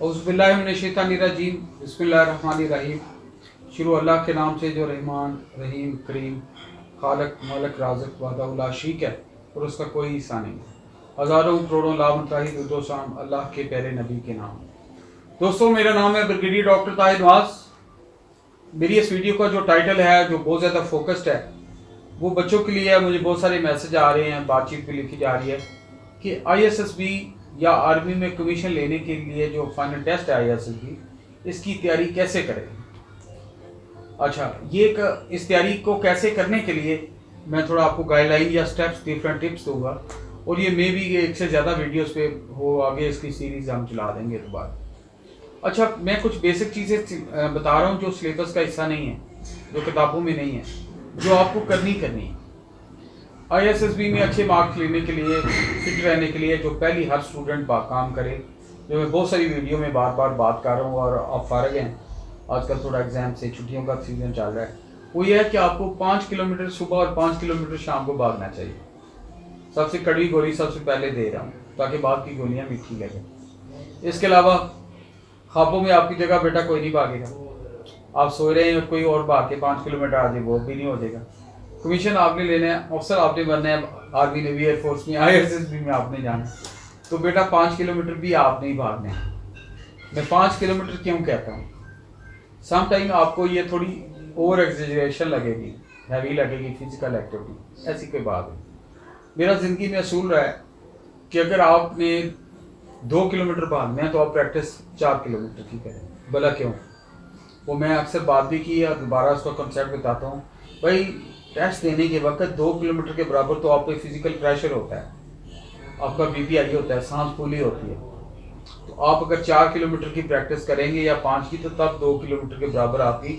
औज़ुबिल्लाहिमिनश्शैतानिर्रजीम बिस्मिल्लाहिर्रहमानिर्रहीम। शुरू अल्लाह के नाम से जो रहमान रहीम करीम खालक मालिक राज़िक वादा ला शरीक है और उसका कोई हिस्सा नहीं। हज़ारों करोड़ों लाख दो शाम अल्लाह के प्यारे नबी के नाम। दोस्तों, मेरा नाम है ब्रिगेडियर डॉक्टर ताहिर नवाज। मेरी इस वीडियो का जो टाइटल है, जो बहुत ज़्यादा फोकस्ड है, वो बच्चों के लिए है। मुझे बहुत सारे मैसेज आ रहे हैं, बातचीत भी लिखी जा रही है कि ISSB या आर्मी में कमीशन लेने के लिए जो फाइनल टेस्ट है ISSB, इसकी तैयारी कैसे करें। अच्छा, इस तैयारी को कैसे करने के लिए मैं थोड़ा आपको गाइडलाइन या स्टेप्स, डिफरेंट टिप्स दूंगा, और ये मे भी एक से ज़्यादा वीडियोस पे हो, आगे इसकी सीरीज़ हम चला देंगे दोबारा। अच्छा, मैं कुछ बेसिक चीज़ें बता रहा हूँ जो सिलेबस का हिस्सा नहीं है, जो किताबों में नहीं है, जो आपको करनी है। ISSB में अच्छे मार्क्स लेने के लिए, फिट रहने के लिए, जो पहली हर स्टूडेंट काम करे, जो मैं बहुत सारी वीडियो में बार बार बात कर रहा हूँ, और आप फारग हैं, आजकल थोड़ा एग्जाम से छुट्टियों का सीजन चल रहा है, वो ये है कि आपको 5 किलोमीटर सुबह और 5 किलोमीटर शाम को भागना चाहिए। सबसे कड़वी गोली सबसे पहले दे रहा हूँ ताकि बाद की गोलियाँ मीठी लगे। इसके अलावा ख्वाबों में आपकी जगह बेटा कोई नहीं भागेगा। आप सो रहे हैं और कोई और भाग के 5 किलोमीटर आ जाए, वो भी नहीं हो जाएगा। कमीशन आपने लेना है, अफसर आपने बनना है, आर्मी नेवी एयरफोर्स में, ISSB में आपने जाना है, तो बेटा 5 किलोमीटर भी आप नहीं भागना है। मैं 5 किलोमीटर क्यों कहता हूँ, समटाइम आपको ये थोड़ी ओवर एग्जेजरेशन लगेगी, हैवी लगेगी फिजिकल एक्टिविटी, ऐसी कोई बात है। मेरा ज़िंदगी में असूल रहा है कि अगर आपने 2 किलोमीटर भागना है तो आप प्रैक्टिस 4 किलोमीटर की करें। भला क्यों, वो मैं अक्सर बात भी की है, दोबारा उसका कंसेप्ट बताता हूँ। भाई, टेस्ट देने के वक्त 2 किलोमीटर के बराबर तो आप पे फिजिकल प्रेशर होता है, आपका BP हाई होता है, सांस फूली होती है। तो आप अगर 4 किलोमीटर की प्रैक्टिस करेंगे या 5 की, तो तब 2 किलोमीटर के बराबर आपकी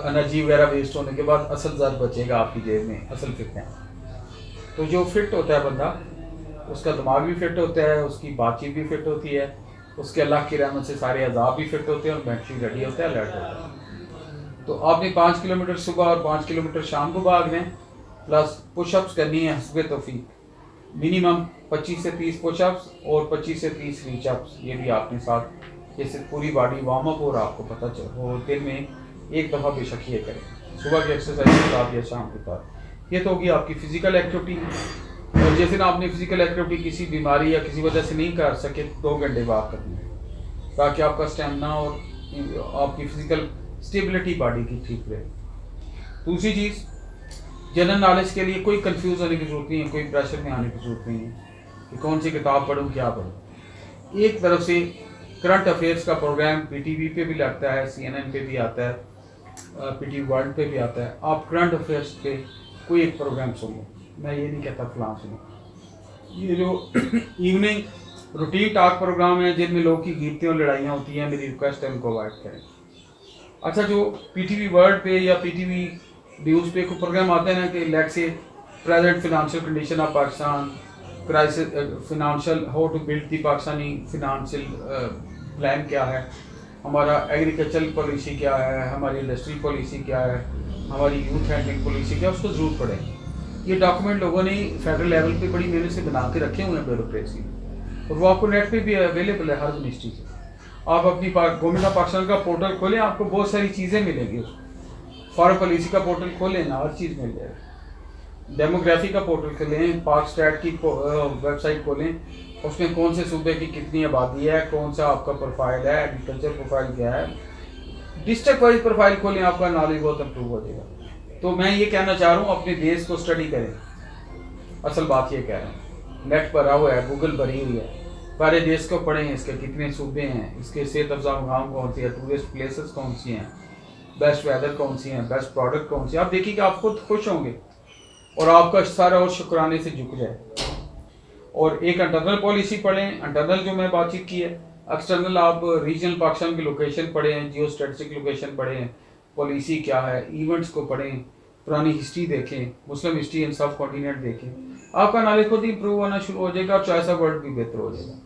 एनर्जी वगैरह वेस्ट होने के बाद असल ज़र बचेगा आपकी जेब में, असल फिटनेस। तो जो फिट होता है बंदा, उसका दिमाग भी फिट होता है, उसकी बातचीत भी फिट होती है, उसके अल्लाह की रहमत से सारे अज़ाब भी फिट होते हैं और मेंटली रेडी होता है, अलर्ट होता है। तो आपने 5 किलोमीटर सुबह और 5 किलोमीटर शाम को भागना है, प्लस पुशअप्स करनी है हस्बे तौफीक। मिनिमम 25 से 30 पुशअप्स और 25 से 30 रीचअप्स, ये भी आपने साथ, जैसे पूरी बॉडी वार्म अप हो रहा, आपको पता चल हो, दिन में एक दफ़ा बेशक ये करें, सुबह की एक्सरसाइज के साथ या शाम के साथ। ये तो होगी आपकी फ़िज़िकल एक्टिविटी। और जिस दिन आपने फ़िज़िकल एक्टिविटी किसी बीमारी या किसी वजह से नहीं कर सके, 2 घंटे बाद करनी है, ताकि आपका स्टेमिना और आपकी फ़िज़िकल स्टेबिलिटी बॉडी की ठीक रहे। दूसरी चीज़, जनरल नॉलेज के लिए कोई कंफ्यूज होने की जरूरत नहीं है, कोई प्रेशर में आने की जरूरत नहीं है कि कौन सी किताब पढूं, क्या पढूं। एक तरफ से करंट अफेयर्स का प्रोग्राम PTV पे भी लगता है, CNN पे भी आता है, PTV वर्ल्ड पे भी आता है। आप करंट अफेयर्स पे कोई एक प्रोग्राम सुनो, मैं ये नहीं कहता फलां सुनो। ये जो इवनिंग रूटीन टॉक प्रोग्राम है जिनमें लोगों की गिरती और लड़ाइयाँ होती हैं, मेरी रिक्वेस्ट है उनको अवॉइड करें। अच्छा, जो PTV वर्ल्ड पे या PTV न्यूज़ पे कोई प्रोग्राम आते हैं ना, कि let's say present financial condition of Pakistan, crisis financial, how to build the Pakistani financial plan क्या है, हमारा एग्रीकल्चरल पॉलिसी क्या है, हमारी इंडस्ट्री पॉलिसी क्या है, हमारी यूथ हैंडलिंग पॉलिसी क्या है, उसको ज़रूर पढ़ें। ये डॉक्यूमेंट लोगों ने फेडरल लेवल पे बड़ी मेहनत से बना के रखे हुए हैं ब्यूरोक्रेसी, और वो आपको नेट पे भी अवेलेबल है हर मिनिस्ट्री से। आप अपनी गवर्नमेंट ऑफ पाकिस्तान का पोर्टल खोलें, आपको बहुत सारी चीज़ें मिलेंगी उसमें। फॉरेन पॉलिसी का पोर्टल खोलें ना, हर चीज़ मिल जाएगी। डेमोग्राफी का पोर्टल खोलें, पाक स्टैट की वेबसाइट खोलें, उसमें कौन से सूबे की कितनी आबादी है, कौन सा आपका प्रोफाइल है, एग्रीकल्चर प्रोफाइल क्या है, डिस्ट्रिक्ट वाइज प्रोफाइल खोलें, आपका नॉलेज बहुत इम्प्रूव हो जाएगा। तो मैं ये कहना चाह रहा हूँ, अपने देश को स्टडी करें। असल बात ये कह रहे हैं, नेट भरा हुआ है, गूगल भरी हुई है, सारे देश को पढ़ें, इसके कितने सूबे हैं, इसके सेहत अफजा मुकाम कौन सी है, टूरिस्ट प्लेसेस कौन सी हैं, बेस्ट वेदर कौन सी हैं, बेस्ट प्रोडक्ट कौन सी है। आप देखिए कि आप खुद खुश होंगे और आपका सारा और शुक्राने से झुक जाए। और एक इंटरनल पॉलिसी पढ़ें, इंटरनल जो मैं बातचीत की है। एक्सटर्नल आप रीजनल पाकिस्तान की लोकेशन पढ़ें, जियो स्ट्रेटेजिक लोकेशन पढ़ें, पॉलिसी क्या है, इवेंट्स को पढ़ें, पुरानी हिस्ट्री देखें, मुस्लिम हिस्ट्री इन सब कॉन्टिनेंट देखें। आपका नॉलेज खुद ही इंप्रूव होना शुरू हो जाएगा और चॉइस ऑफ वर्ड भी बेहतर हो जाएगा।